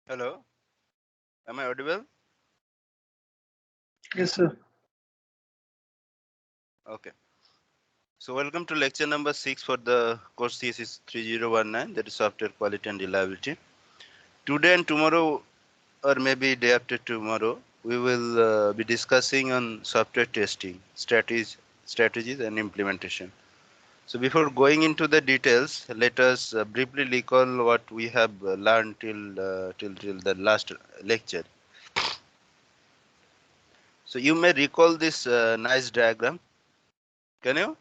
Hello, am I audible? Yes, sir. Okay. So welcome to lecture number 6 for the course CSE3019, that is software quality and reliability. Today and tomorrow, or maybe day after tomorrow, we will be discussing on software testing, strategies and implementation. So before going into the details, let us briefly recall what we have learned till the last lecture. So you may recall this nice diagram. Can you?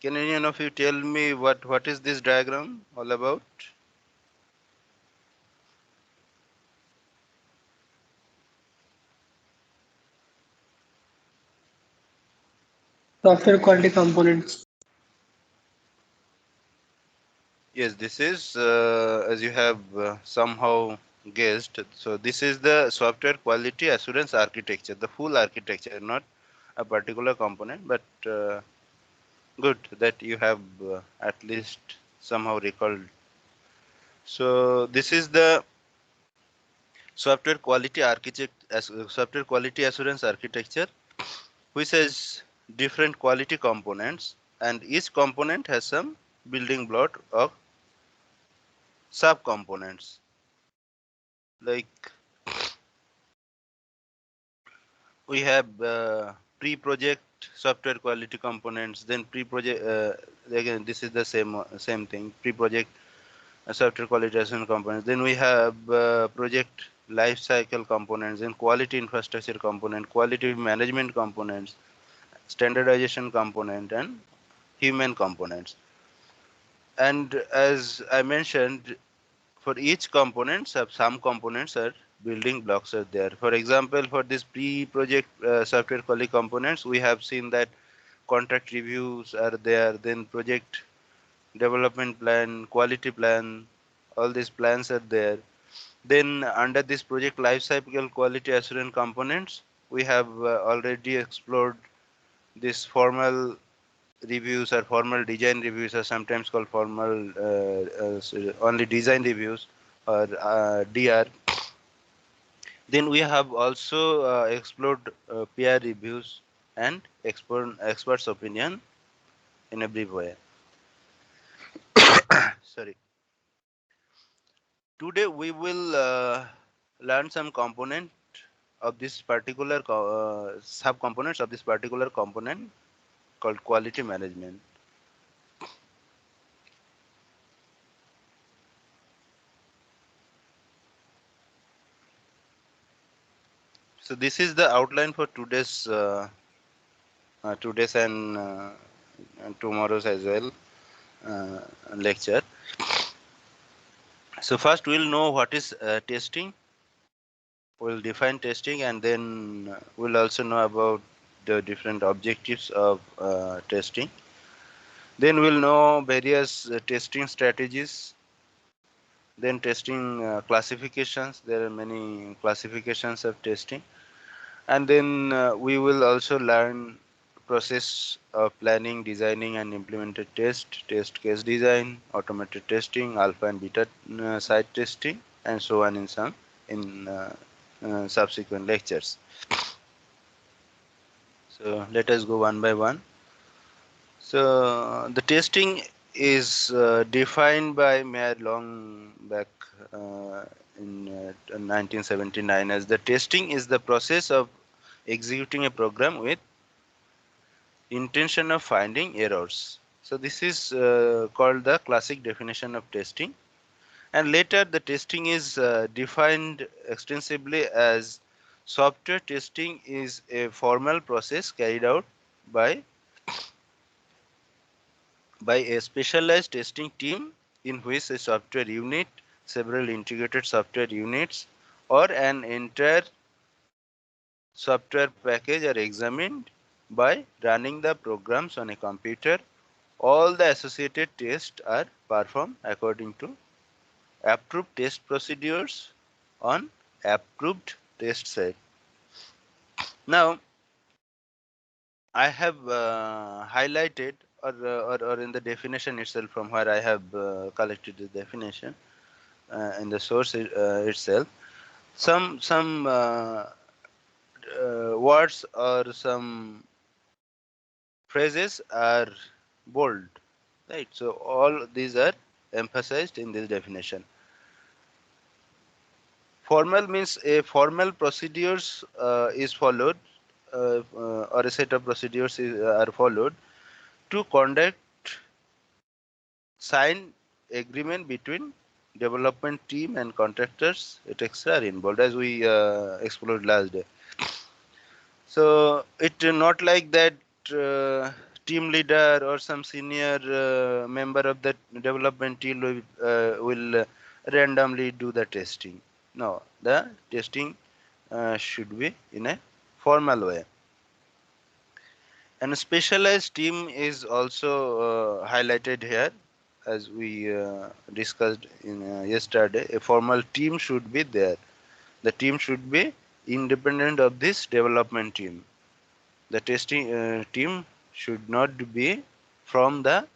Can any of you tell me what is this diagram all about? Software quality components. Yes, this is as you have somehow guessed. So this is the software quality assurance architecture, the full architecture, not a particular component, but good that you have at least somehow recalled. So this is the software quality assurance architecture, which has different quality components, and each component has some building block of sub-components. Like we have pre-project software quality components, then pre-project again this is the same thing, pre-project software quality assurance components. Then we have project life cycle components, then quality infrastructure component, quality management components, standardization component, and human components. And as I mentioned, for each component, some components are building blocks are there. For example, for this pre-project software quality components, we have seen that contract reviews are there, then project development plan, quality plan, all these plans are there. Then under this project lifecycle quality assurance components, we have already explored this formal reviews or formal design reviews, are sometimes called formal only design reviews, or DR. Then we have also explored peer reviews and experts opinion in a brief way. Sorry. Today we will learn some component of this particular sub components of this particular component called quality management. So this is the outline for today's and tomorrow's as well uh, lecture. So first we'll know what is testing. We'll define testing, and then we'll also know about the different objectives of testing. Then we'll know various testing strategies. Then testing classifications. There are many classifications of testing. And then we will also learn process of planning, designing, and implemented test case design, automated testing, alpha and beta site testing, and so on in subsequent lectures. So let us go one by one. So the testing is defined by Mayer long back in 1979 as the testing is the process of executing a program with intention of finding errors. So this is called the classic definition of testing. And later the testing is defined extensively as software testing is a formal process carried out by a specialized testing team in which a software unit, several integrated software units, or an entire software package are examined by running the programs on a computer. All the associated tests are performed according to approved test procedures on approved test set. Now, I have highlighted or in the definition itself from where I have collected the definition. in the source itself. Some words or some phrases are bold, right? So all these are emphasized in this definition. Formal means a formal procedures is followed, or a set of procedures are followed to conduct signed agreement between development team and contractors, etc. are involved, as we explored last day. So it not like that team leader or some senior member of the development team will randomly do the testing. No, the testing should be in a formal way. And a specialized team is also highlighted here, as we discussed in yesterday. A formal team should be there. The team should be independent of this development team. The testing team should not be from the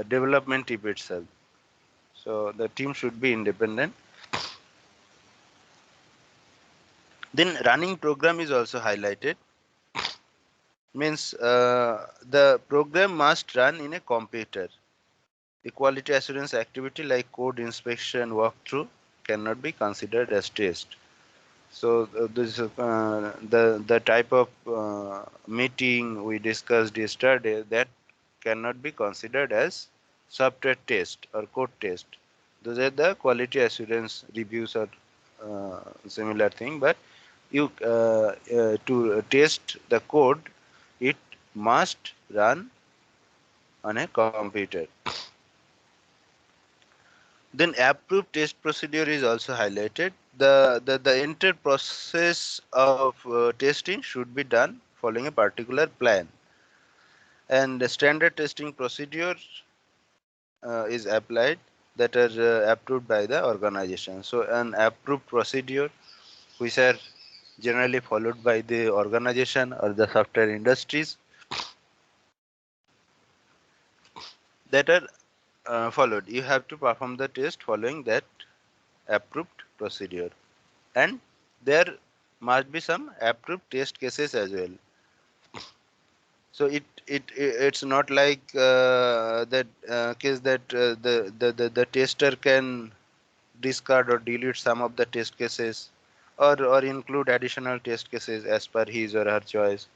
development team itself. So the team should be independent. Then running program is also highlighted. Means the program must run in a computer. A quality assurance activity like code inspection walkthrough cannot be considered as test. So this the type of meeting we discussed yesterday, that cannot be considered as software test or code test. Those are the quality assurance reviews or similar thing. But you to test the code, it must run on a computer. Then approved test procedure is also highlighted. The entire process of testing should be done following a particular plan. And the standard testing procedure is applied that are approved by the organization. So an approved procedure which are generally followed by the organization or the software industries, that are followed. You have to perform the test following that approved procedure. And there must be some approved test cases as well. So it's not like that case that the tester can discard or delete some of the test cases, or include additional test cases as per his or her choice.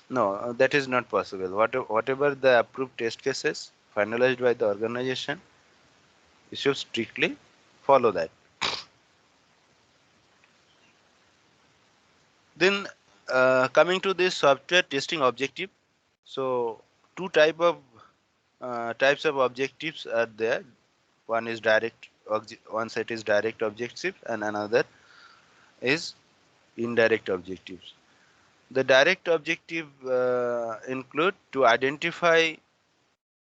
No, that is not possible. Whatever the approved test cases finalized by the organization, you should strictly follow that. Then coming to this software testing objective. So two types of objectives are there. One is one set is direct objective and another is indirect objectives. The direct objective include to identify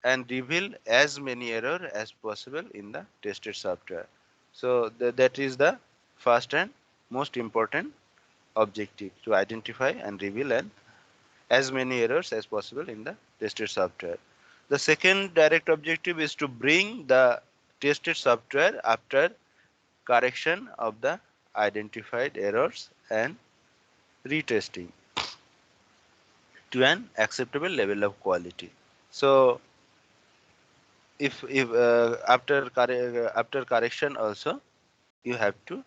and reveal as many error as possible in the tested software. So that is the first and most important objective, to identify and reveal as many errors as possible in the tested software. The second direct objective is to bring the tested software after correction of the identified errors and retesting to an acceptable level of quality. So if after correction also, you have to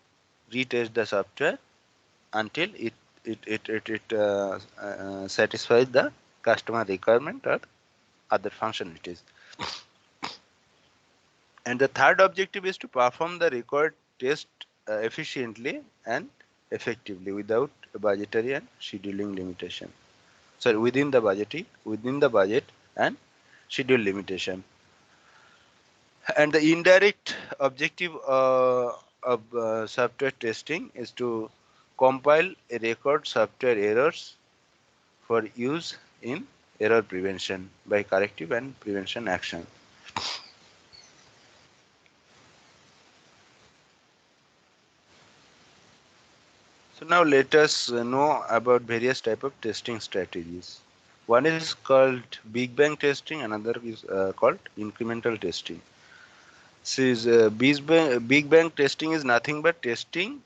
retest the software until it satisfies the customer requirement or other functionalities. And the third objective is to perform the required test efficiently and effectively without budgetary and scheduling limitation. Sorry, within the budget and schedule limitation. And the indirect objective of software testing is to compile a record software errors for use in error prevention by corrective and prevention action. So now let us know about various type of testing strategies. One is called Big Bang testing, another is called incremental testing. This Big Bang testing is nothing but testing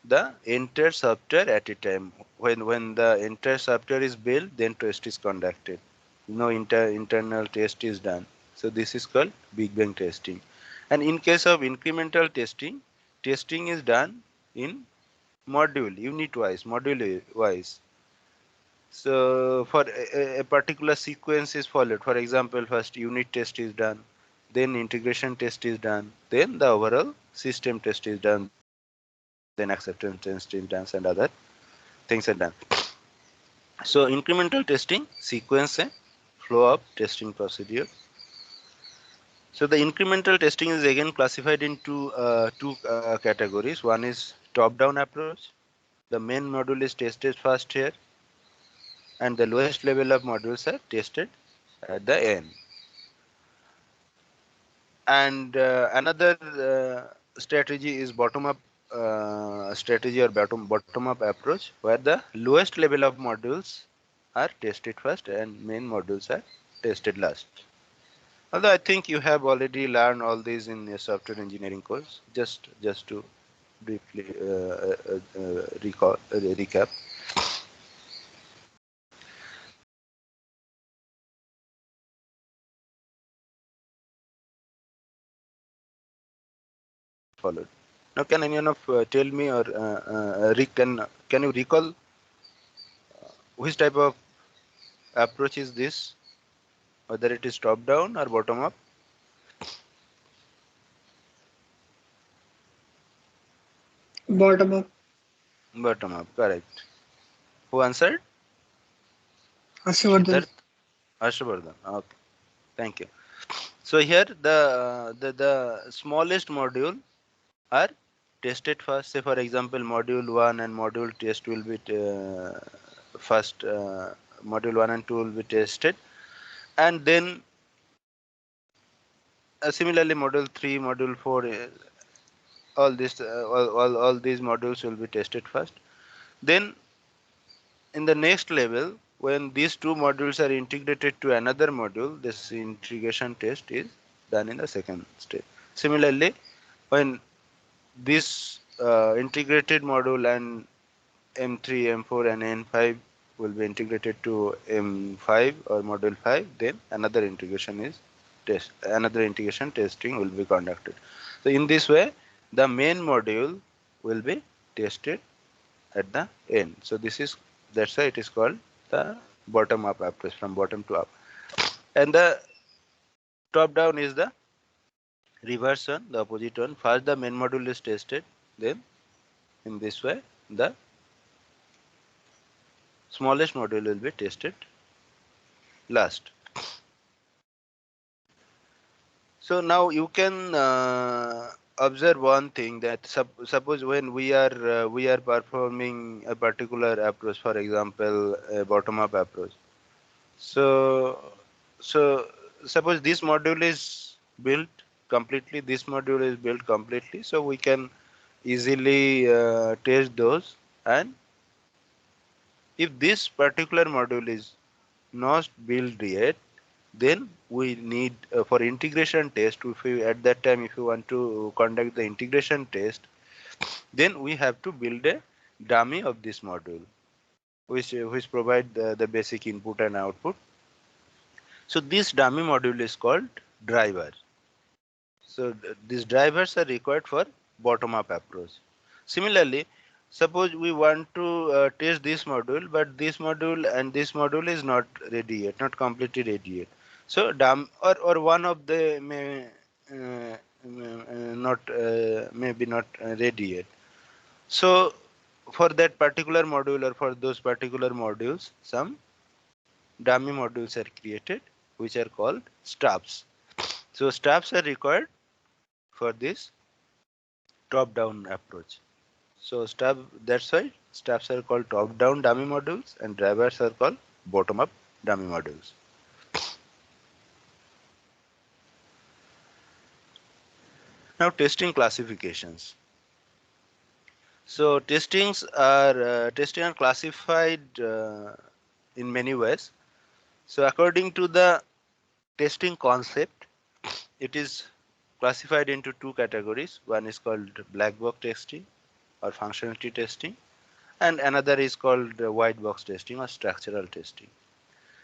the entire software at a time. When the entire software is built, then test is conducted. No internal test is done. So this is called Big Bang testing. And in case of incremental testing, testing is done in module, unit wise, module wise. So for a particular sequence is followed. For example, first unit test is done, then integration test is done, then the overall system test is done, then acceptance test is done, and other things are done. So incremental testing sequence a flow of testing procedure. So the incremental testing is again classified into two categories. One is top-down approach. The main module is tested first here, and the lowest level of modules are tested at the end. And another strategy is bottom-up strategy or bottom-up approach, where the lowest level of modules are tested first and main modules are tested last. Although I think you have already learned all these in your software engineering course, just to briefly recap. Followed. Now, can anyone of tell me or can you recall which type of approach is this? Whether it is top down or bottom up? Bottom up. Bottom up, correct. Who answered? Asivardhan. Siddharth Ashwardhan. Okay, thank you. So here the smallest module are tested first. Say for example, module 1 and module test will be first. Module 1 and 2 will be tested, and then similarly module 3, module 4, all these modules will be tested first. Then in the next level, when these two modules are integrated to another module, this integration test is done in the second stage. Similarly, when this integrated module and M3, M4 and N5 will be integrated to M5 or module 5, then another integration testing will be conducted. So in this way, the main module will be tested at the end. So that's why it is called the bottom up approach, from bottom to up. And the top down is the reverse one, the opposite one. First the main module is tested, then in this way the smallest module will be tested last. So now you can observe one thing, that suppose when we are performing a particular approach, for example a bottom up approach. So suppose this module is built completely, this module is built completely, so we can easily test those. And if this particular module is not built yet, then we need for integration test, if we at that time if you want to conduct the integration test, then we have to build a dummy of this module, which provide the basic input and output. So this dummy module is called driver. So these drivers are required for bottom up approach. Similarly, suppose we want to test this module, but this module and this module is not ready yet, not completely ready yet. So or one of the may not maybe not ready yet. So for that particular module or for those particular modules, some dummy modules are created, which are called stubs. So stubs are required for this top-down approach. So that's why stubs are called top-down dummy modules and drivers are called bottom-up dummy modules. Now testing classifications. So testing are classified in many ways. So according to the testing concept, it is classified into two categories. One is called black box testing or functionality testing, and another is called white box testing or structural testing.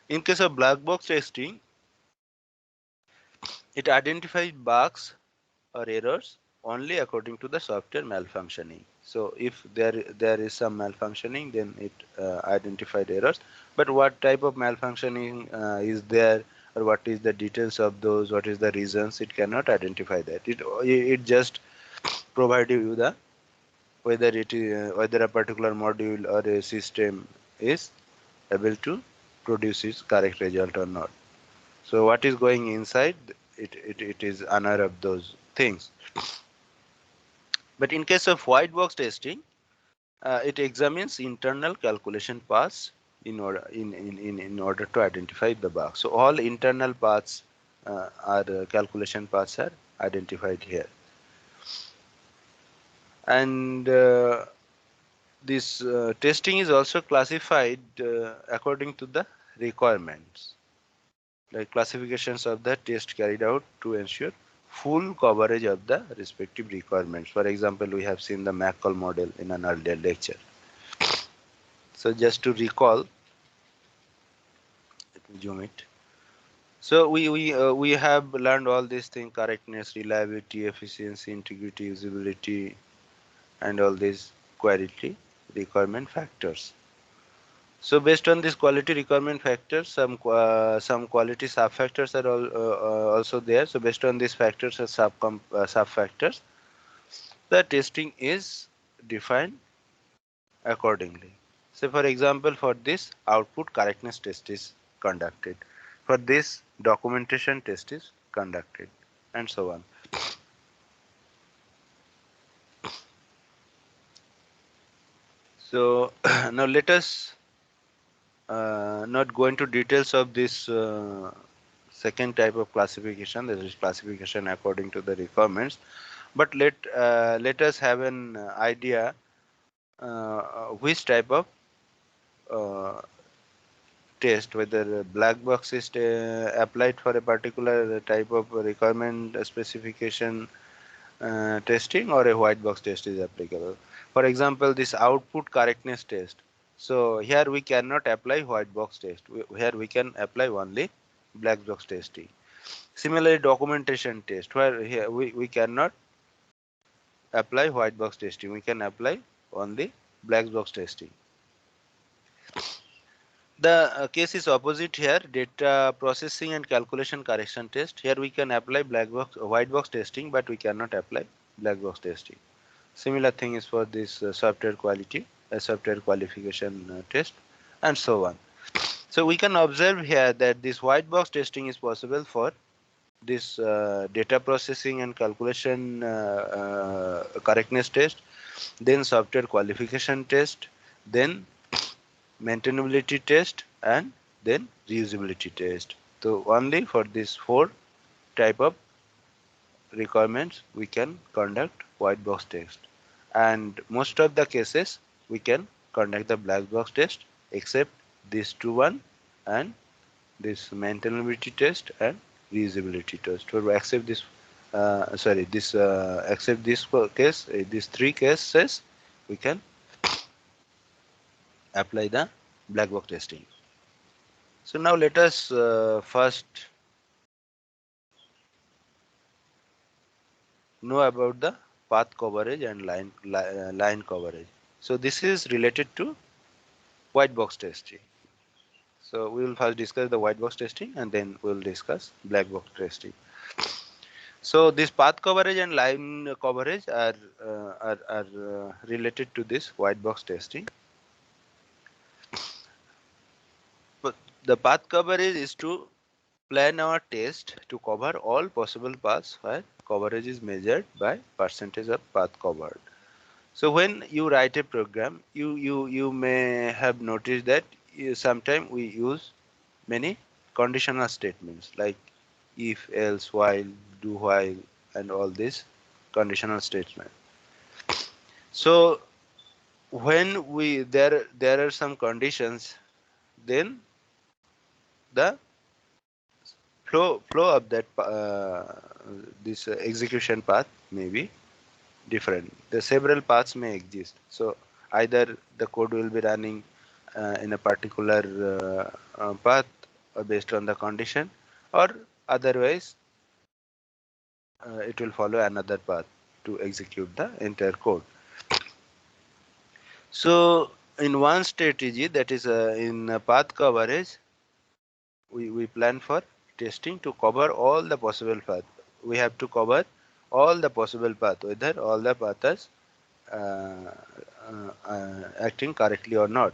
In case of black box testing, it identifies bugs or errors only according to the software malfunctioning. So if there is some malfunctioning, then it identified errors. But what type of malfunctioning is there, or what is the details of those, what is the reasons, it cannot identify that. It just provide you the whether it is whether a particular module or a system is able to produce its correct result or not. So what is going inside, it is unaware of those things. But in case of white box testing, it examines internal calculation paths in order to identify the bug. So all internal paths are calculation paths are identified here, and this testing is also classified according to the requirements, like classifications of the test carried out to ensure full coverage of the respective requirements. For example, we have seen the McCall model in an earlier lecture. So just to recall, let me zoom it. So we have learned all these things: correctness, reliability, efficiency, integrity, usability, and all these quality requirement factors. So based on these quality requirement factors, some quality sub factors are also there. So based on these factors or sub factors, the testing is defined accordingly. So for example, for this output correctness test is conducted. For this documentation test is conducted, and so on. So now let us not go into details of this second type of classification, that is classification according to the requirements. But let us have an idea which type of uh, test, whether black box is applied for a particular type of requirement specification testing, or a white box test is applicable. For example, this output correctness test. So here we cannot apply white box test. Here we can apply only black box testing. Similarly, documentation test, where here we cannot apply white box testing. We can apply only black box testing. The case is opposite here. Data processing and calculation correction test. Here we can apply white box testing, but we cannot apply black box testing. Similar thing is for this software quality, software qualification test, and so on. So we can observe here that this white box testing is possible for this data processing and calculation correctness test, then software qualification test, then maintainability test, and then reusability test. So only for these four type of requirements we can conduct white box test, and most of the cases we can conduct the black box test except these two one, and this maintainability test and reusability test. So we accept this accept this case, these three cases, we can apply the black box testing. So now let us first know about the path coverage and line coverage. So this is related to white box testing. So we will first discuss the white box testing, and then we will discuss black box testing. So this path coverage and line coverage are related to this white box testing. But the path coverage is to plan our test to cover all possible paths where coverage is measured by percentage of path covered. So when you write a program, you may have noticed that sometimes we use many conditional statements like if, else, while, do, while, and all these conditional statements. So when there are some conditions, then the flow of that this execution path may be different. The several paths may exist. So either the code will be running in a particular path based on the condition, or otherwise it will follow another path to execute the entire code. So in one strategy, that is in path coverage, we plan for testing to cover all the possible path. We have to cover all the possible path, whether all the paths acting correctly or not.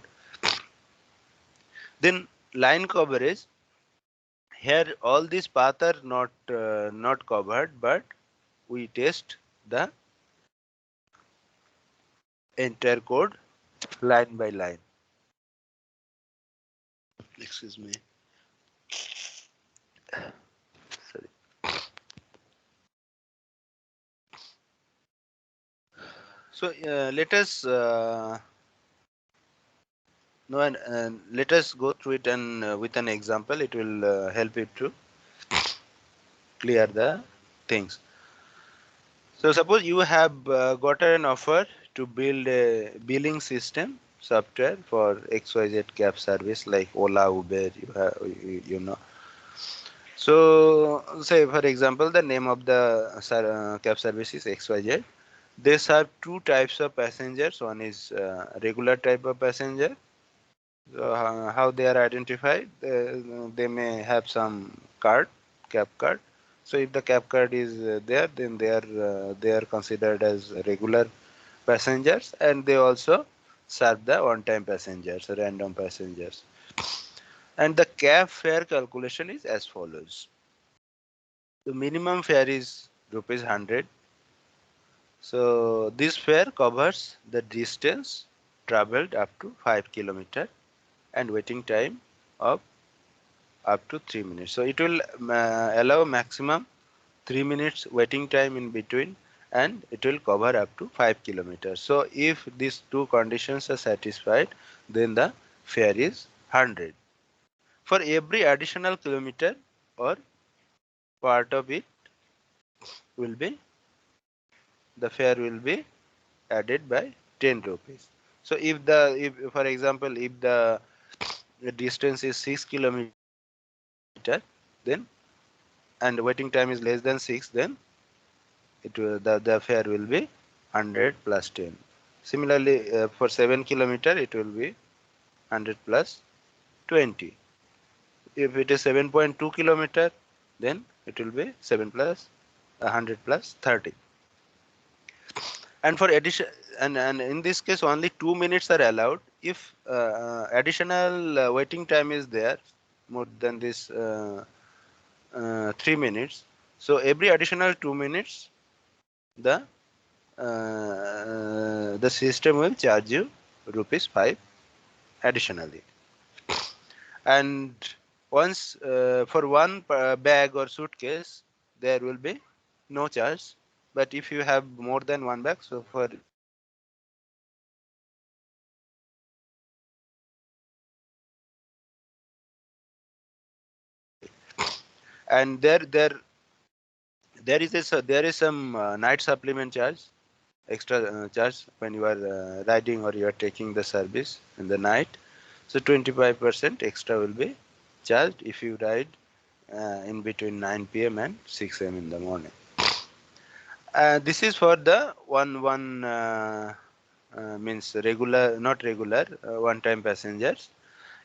Then line coverage, here all these paths are not covered, but we test the entire code line by line. Excuse me. Sorry. So let us no, and let us go through it and with an example. It will help you to clear the things. So suppose you have got an offer to build a billing system software for XYZ cab service like Ola, Uber. You know. So say for example, the name of the cab service is XYZ. They serve two types of passengers. One is regular type of passenger. So how they are identified? They may have some card, cab card. So if the cab card is there, then they are considered as regular passengers, and they also serve the one-time passengers, random passengers. And the cab fare calculation is as follows. The minimum fare is rupees 100. So this fare covers the distance traveled up to 5 kilometer and waiting time of up to 3 minutes. So it will allow maximum 3 minutes waiting time in between, and it will cover up to 5 kilometers. So if these two conditions are satisfied, then the fare is 100. For every additional kilometer or part of it will be, the fare will be added by 10 rupees. So if for example, if the distance is 6 kilometer, then and waiting time is less than 6, then the fare will be 100 plus 10. Similarly, for 7 kilometer, it will be 100 plus 20. If it is 7.2 kilometer, then it will be 7 plus 100 plus 30. And for addition, and in this case, only 2 minutes are allowed. If additional waiting time is there more than this 3 minutes, so every additional 2 minutes, the the system will charge you rupees 5 additionally. And once for one bag or suitcase, there will be no charge. But if you have more than one bag, so for each bag or suitcase, there will be 5 and there is some night supplement charge, extra charge when you are riding or you are taking the service in the night. So 25% extra will be charged if you ride in between 9 p.m. and 6 a.m. in the morning. This is for the one means regular, not regular, one-time passengers.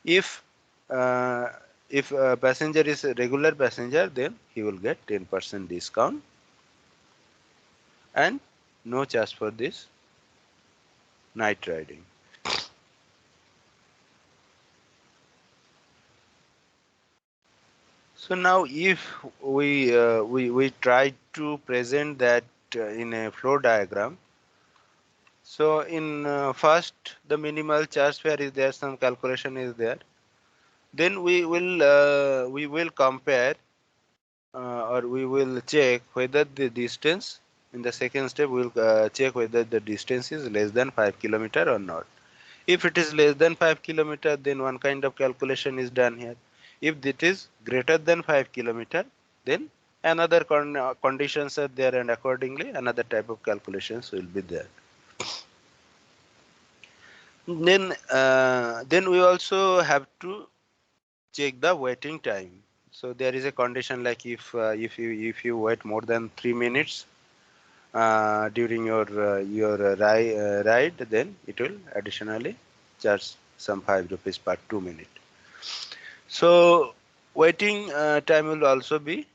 If uh, if a passenger is a regular passenger, then he will get 10% discount and no charge for this night riding. So now, if we try to present that in a flow diagram. So in first, the minimal charge fare is there, some calculation is there. Then we will compare or we will check whether the distance. In the second step, we will check whether the distance is less than 5 kilometer or not. If it is less than 5 kilometer, then one kind of calculation is done here. If it is greater than 5 km, then another conditions are there, and accordingly another type of calculations will be there. Then we also have to check the waiting time. So there is a condition like if you wait more than 3 minutes during your ride, then it will additionally charge some 5 rupees per 2 minute. So waiting time will also be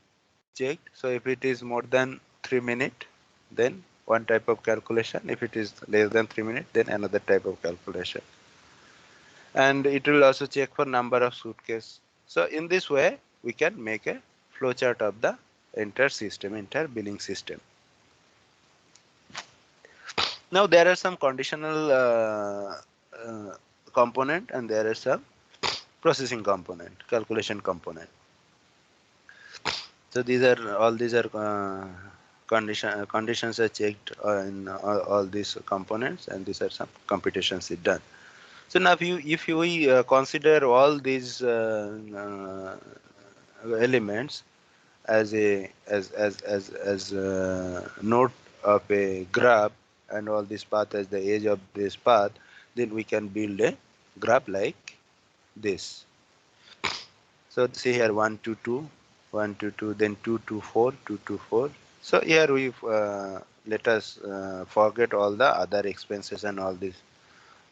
checked. So if it is more than 3 minutes, then one type of calculation. If it is less than 3 minutes, then another type of calculation. And it will also check for number of suitcase. So in this way, we can make a flowchart of the entire system, entire billing system. Now there are some conditional component, and there are some processing component, calculation component. So these are conditions are checked in all these components, and these are some computations is done. So now if you consider all these elements as a node of a graph, and all this path as the edge of this path, then we can build a graph like this. So see here 1 to 2, 1 to 2, then 2 to 4, 2 to 4. So here we let us forget all the other expenses and all this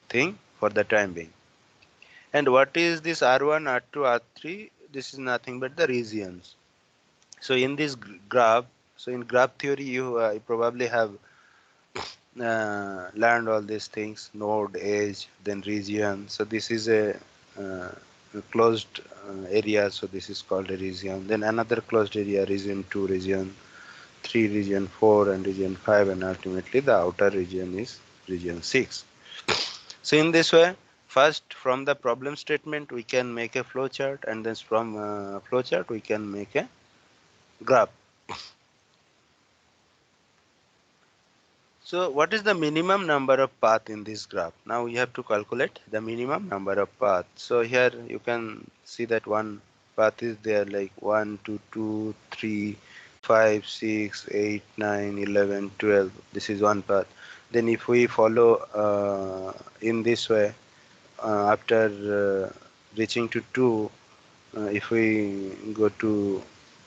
thing for the time being. And what is this R1, R2, R3? This is nothing but the regions. So in this graph, so in graph theory, you probably have learned all these things: node, edge, then region. So this is uh, a closed area, so this is called a region. Then another closed area, region 2, region 3, region 4, and region 5, and ultimately the outer region is region 6. So in this way, first from the problem statement we can make a flowchart, and then from flowchart we can make a graph. So what is the minimum number of path in this graph? Now we have to calculate the minimum number of path. So here you can see that one path is there, like 1, 2, 2, 3, 5, 6, 8, 9, 11, 12. This is one path. Then if we follow in this way, after reaching to 2, if we go to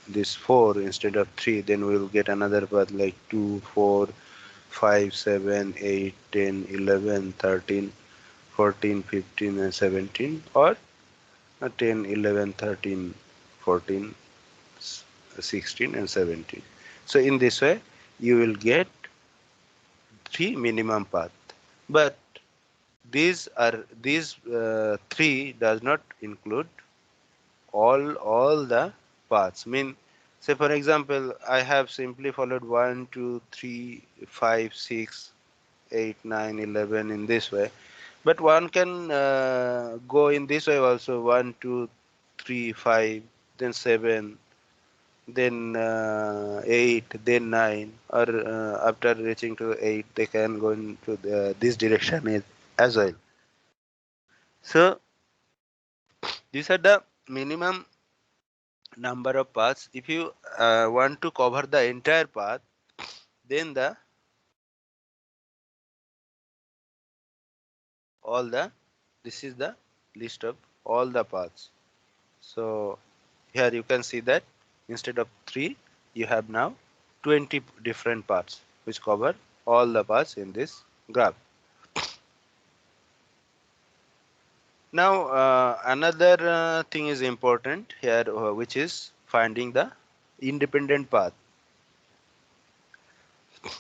this 4 instead of 3, then we will get another path like 2, 4, 5, 7, 8, 10, 11, 13, 14, 15, and 17, or 10, 11, 13, 14, 16, and 17. So in this way, you will get 3 minimum path. But these 3 does not include all the paths. Mean, say for example, I have simply followed 1, 2, 3, 5, 6, 8, 9, 11 in this way, but one can go in this way also: 1, 2, 3, 5, then 7, then 8, then 9, or after reaching to 8 they can go into this direction as well. So these are the minimum number of paths. If you want to cover the entire path, then all the this is the list of all the paths. So here you can see that instead of 3, you have now 20 different paths which cover all the paths in this graph. Now another thing is important here, which is finding the independent path.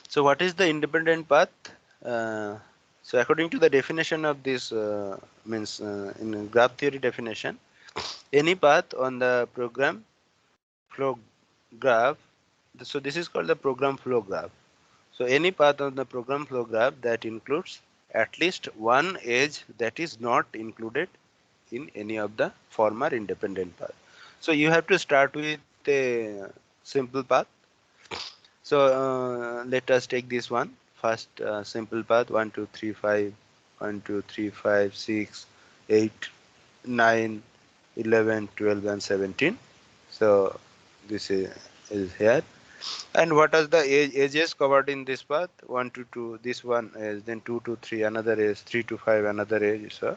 So what is the independent path? Uh, so according to the definition of this, means in graph theory definition, any path on the program flow graph. So this is called the program flow graph. So any path on the program flow graph that includes at least one edge that is not included in any of the former independent path. So you have to start with a simple path. So let us take this one first. Simple path: 1, 2, 3, 5, 1, 2, 3, 5, 6, 8, 9, 11, 12, and 17. So this is here. And what are the ages covered in this path? 1 to 2, this one is, then 2 to 3, another is 3 to 5, another age, so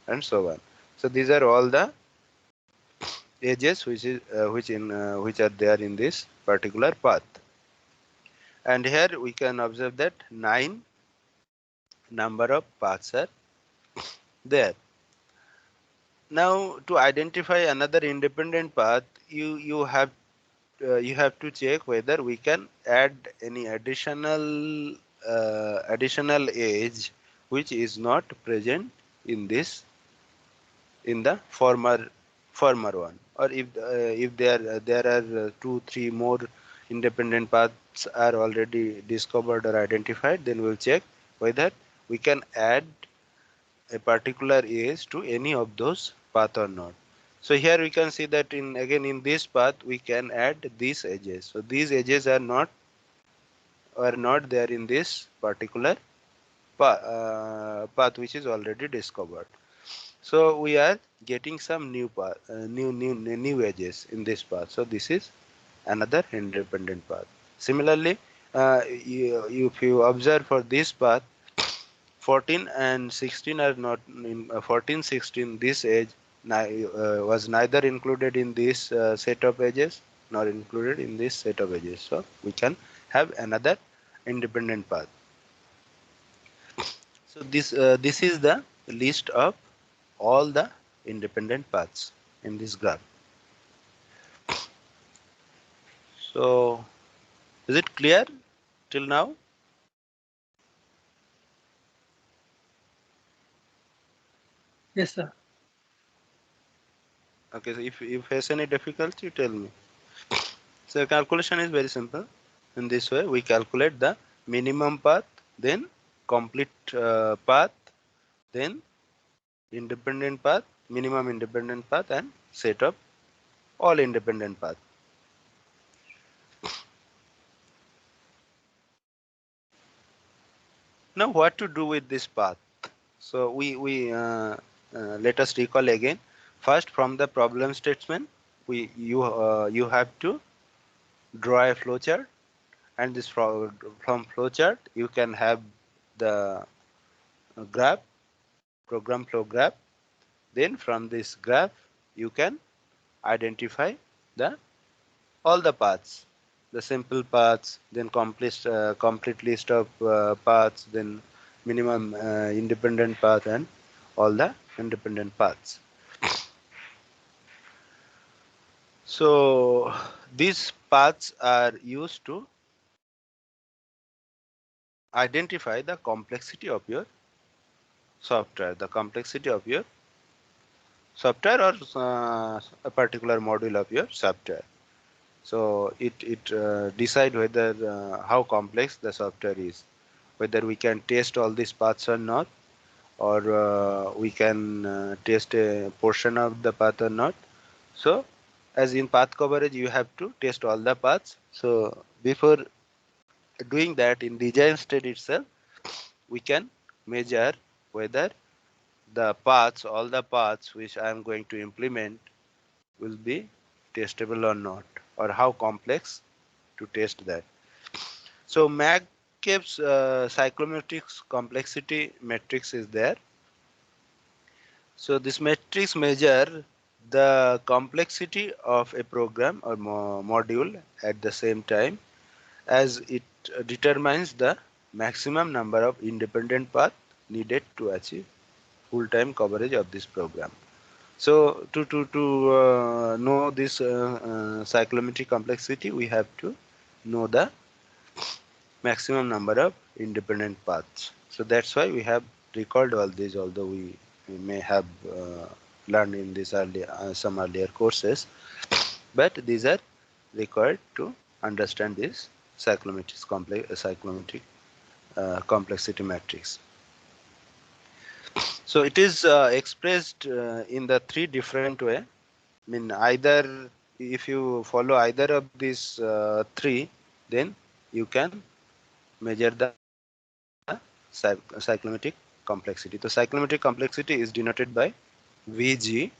and so on. So these are all the ages which are there in this particular path. And here we can observe that 9 number of paths are there. Now to identify another independent path, you have to check whether we can add any additional age which is not present in this, in the former one, or if there are 2 3 more independent paths are already discovered or identified, then we'll check whether we can add a particular age to any of those path or not. So here we can see that in this path we can add these edges. So these edges are not there in this particular path which is already discovered. So we are getting some new path, new edges in this path. So this is another independent path. Similarly, if you observe for this path, 14 and 16 are not in 14 16, this edge was neither included in this set of edges nor included in this set of edges, so we can have another independent path. So this is the list of all the independent paths in this graph. So is it clear till now? Yes, sir. Okay, so if you face any difficulty, tell me. So calculation is very simple. In this way, we calculate the minimum path, then complete path, then independent path, minimum independent path, and set of all independent paths. Now, what to do with this path? So let us recall again. First, from the problem statement, you have to draw a flowchart, and this from flowchart you can have the graph, program flow graph. Then from this graph you can identify the all the paths, the simple paths, then complete list of paths, then minimum independent path, and all the independent paths. So these paths are used to identify the complexity of your software, the complexity of your software, or a particular module of your software. So it decide whether how complex the software is, whether we can test all these paths or not, or we can test a portion of the path or not. So as in path coverage, you have to test all the paths. So before doing that, in design state itself, we can measure whether the paths, all the paths which I am going to implement, will be testable or not, or how complex to test that. So MACCAP's cyclometric complexity matrix is there. So this matrix measure the complexity of a program or module at the same time, as it determines the maximum number of independent paths needed to achieve full-time coverage of this program. So to know this cyclometric complexity, we have to know the maximum number of independent paths. So that's why we have recalled all these, although we may have learned in this some earlier courses, but these are required to understand this cyclometric complexity matrix. So it is expressed in the three different way. I mean, either if you follow either of these three, then you can measure the cyclometric complexity. The cyclometric complexity is denoted by Vg.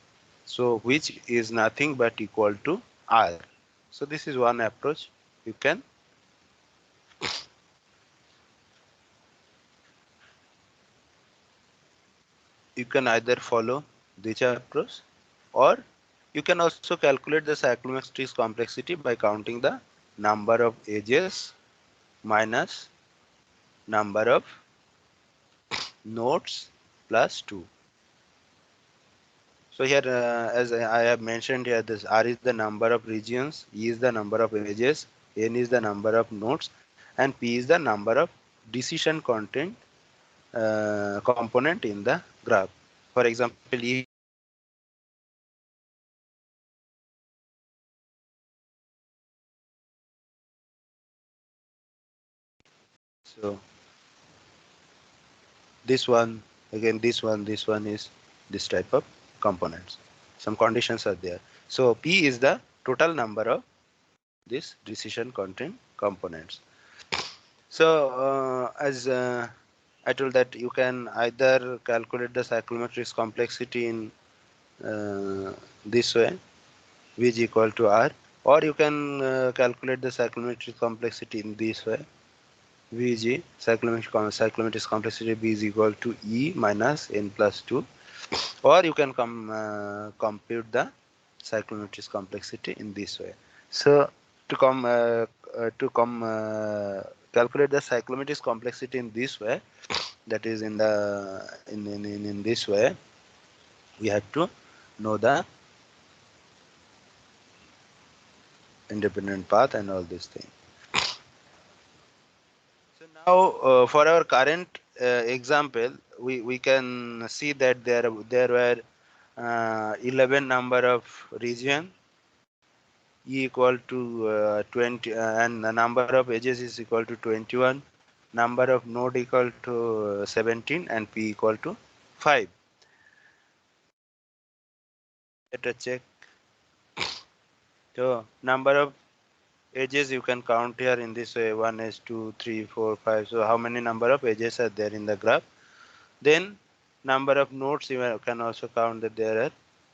so which is nothing but equal to R. So this is one approach. You can either follow this approach, or you can also calculate the cyclomatrix complexity by counting the number of edges minus number of nodes plus 2. So here, as I have mentioned here, this R is the number of regions, E is the number of edges, N is the number of nodes, and P is the number of decision content component in the graph. For example, E is the number of edges, N is the number of nodes, and P is the number of decision content component. So this one, again, this one is this type of components. Some conditions are there. So P is the total number of this decision content components. So as I told that you can either calculate the cyclomatrix complexity in this way, V is equal to R, or you can calculate the cyclomatrix complexity in this way, Vg cyclomatrix complexity B is equal to E minus N plus 2, or you can compute the cyclomatrix complexity in this way. So to come calculate the cyclomatrix complexity in this way, that is in the in this way, we have to know the independent path and all these things. So now for our current example, we can see that there were 11 number of region E equal to 20, and the number of edges is equal to 21, number of node equal to 17, and P equal to 5. Let us check. So number of edges you can count here in this way: 1 is 2, 3, 4, 5. So how many number of edges are there in the graph? Then number of nodes, you can also count that there are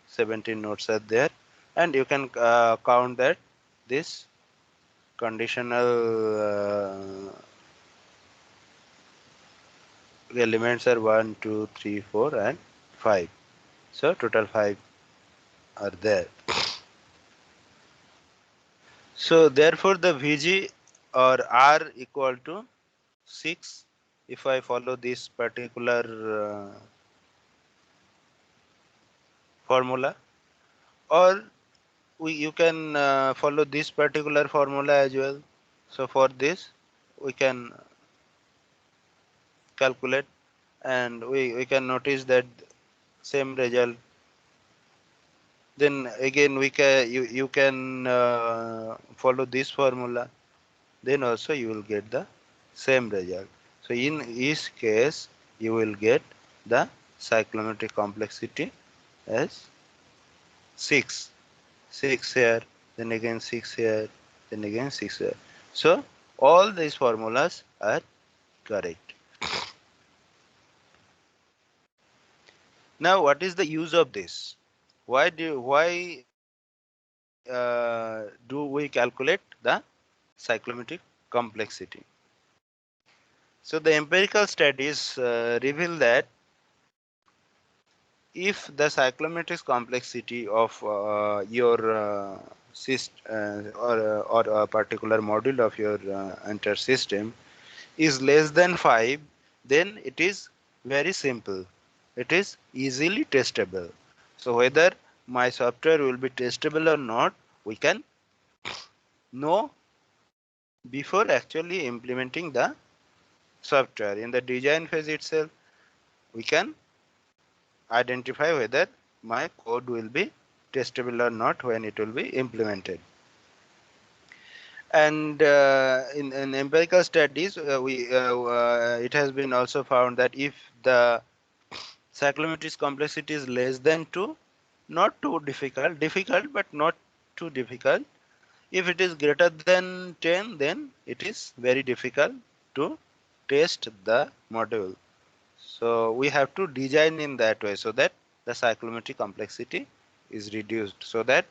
17 nodes are there, and you can count that this conditional elements are 1, 2, 3, 4, and 5. So total 5 are there. So therefore the Vg or R equal to 6 if I follow this particular formula, or you can follow this particular formula as well. So for this we can calculate, and we can notice that same result. Then again you can follow this formula, then also you will get the same result. So in each case you will get the cyclomatric complexity as 6, 6 here, then again 6 here, then again 6 here. So all these formulas are correct. Now what is the use of this? Why do we calculate the cyclomatric complexity? So the empirical studies reveal that if the cyclomatrix complexity of your or a particular module of your entire system is less than 5, then it is very simple. It is easily testable. So whether my software will be testable or not, we can know before actually implementing the software. In the design phase itself, we can identify whether my code will be testable or not when it will be implemented. And in empirical studies, it has been also found that if the cyclomatrix complexity is less than 2, not too difficult but not too difficult. If it is greater than 10, then it is very difficult to test the module. So we have to design in that way so that the cyclomatrix complexity is reduced, so that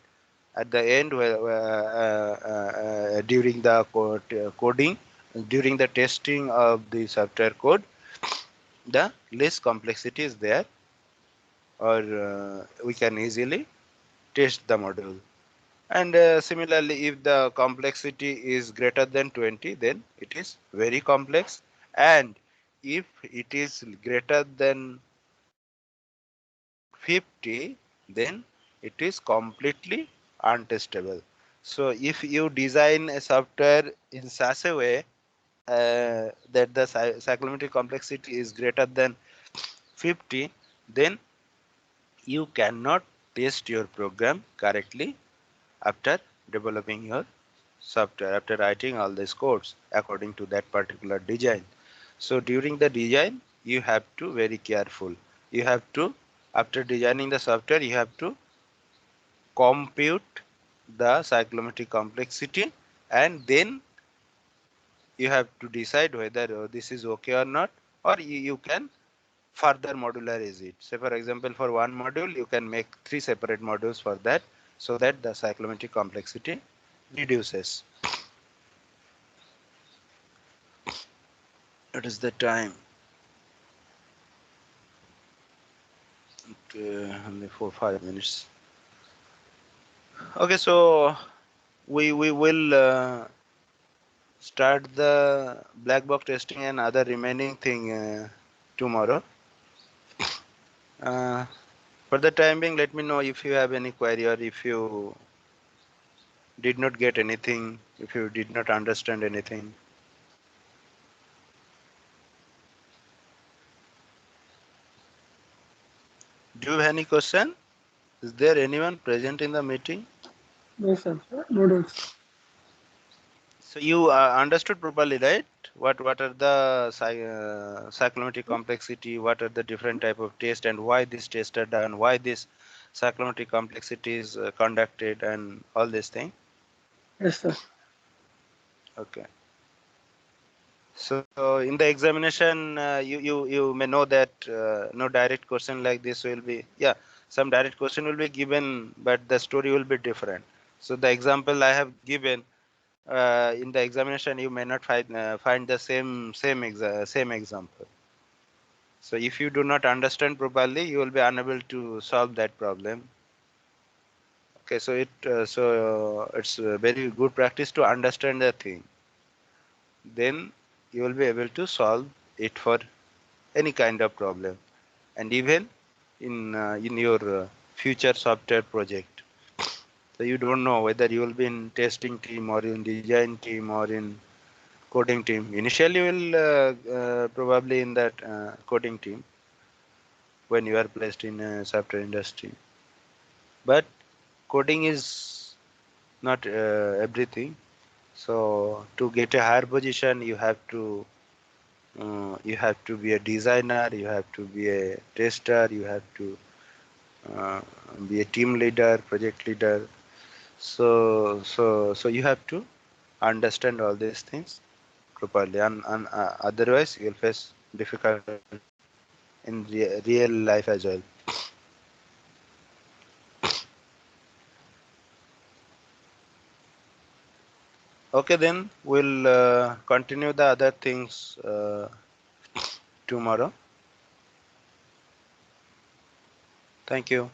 at the end during the coding, during the testing of the software code, the less complexity is there, or we can easily test the module. And similarly, if the complexity is greater than 20, then it is very complex, and if it is greater than 50, then it is completely untestable. So if you design a software in such a way that the psychrometric complexity is greater than 50, then you cannot test your program correctly after developing your software, after writing all these codes according to that particular design. So during the design, you have to very careful. You have to, after designing the software, you have to compute the cyclometric complexity, and then you have to decide whether this is okay or not, or you can further modularize it. Say for example, for one module, you can make 3 separate modules for that, so that the cyclometric complexity reduces. It is the time. Only 4 5 minutes. Okay, so we will start the black box testing and other remaining thing tomorrow. Uh, for the time being, let me know if you have any query, or if you did not get anything, if you did not understand anything. Do you have any question? Is there anyone present in the meeting? No, sir. No doubts. So you understood properly, right? What are the cyclometric complexity? What are the different type of test, and why this test are done? Why this cyclometric complexity is conducted, and all these things? Yes, sir. Okay. So in the examination, you may know that no direct question like this will be. Yeah, some direct question will be given, but the story will be different. So the example I have given in the examination, you may not find the same example. So if you do not understand properly, you will be unable to solve that problem. Okay, so it's a very good practice to understand the thing. Then you will be able to solve it for any kind of problem, and even in your future software project. So you don't know whether you will be in testing team, or in design team, or in coding team. Initially, you will probably in that coding team when you are placed in a software industry. But coding is not everything. So to get a higher position, you have to be a designer, you have to be a tester, you have to uh, be a team leader, project leader. So you have to understand all these things properly, and otherwise you will face difficulty in real life as well. Okay, then we'll continue the other things tomorrow. Thank you.